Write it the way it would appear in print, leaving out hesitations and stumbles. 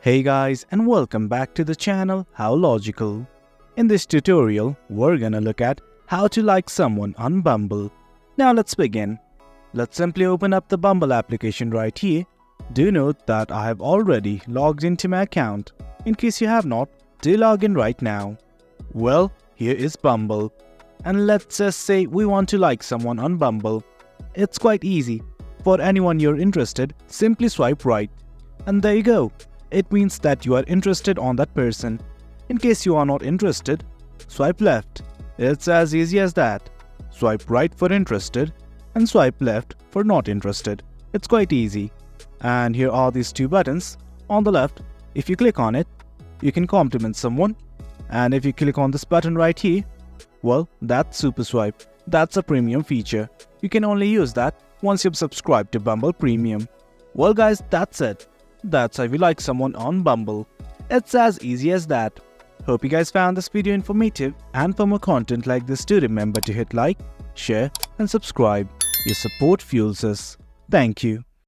Hey guys, and welcome back to the channel How Logical. In this tutorial, we're gonna look at how to like someone on Bumble. Now let's begin. Let's simply open up the Bumble application right here. Do note that I have already logged into my account. In case you have not, do log in right now. Well, here is Bumble. And let's just say we want to like someone on Bumble. It's quite easy. For anyone you're interested, simply swipe right. And there you go. It means that you are interested on that person. In case you are not interested, swipe left. It's as easy as that. Swipe right for interested and swipe left for not interested. It's quite easy. And here are these two buttons. On the left, if you click on it, you can compliment someone. And if you click on this button right here, well, that's SuperSwipe. That's a premium feature. You can only use that once you've subscribed to Bumble Premium. Well guys, that's it. That's how you like someone on Bumble. It's as easy as that. Hope you guys found this video informative, and for more content like this, do remember to hit like, share and subscribe. Your support fuels us. Thank you.